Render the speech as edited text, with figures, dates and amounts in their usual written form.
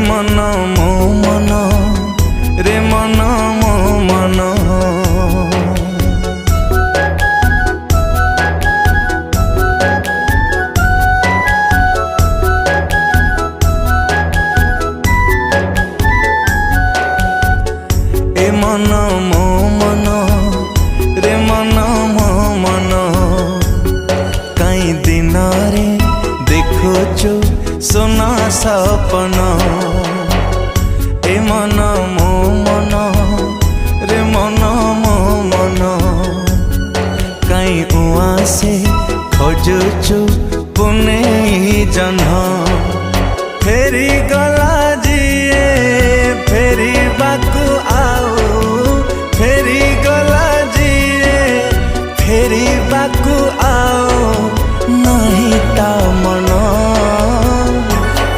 मन मो मन रे मन मो मन ए मन मो मन रे मन मो मन कई दिन रे देखुचु सोना सपन ए मन मो मन रे मन मो मन कई उआ से खोजुचु पुने जन्ह।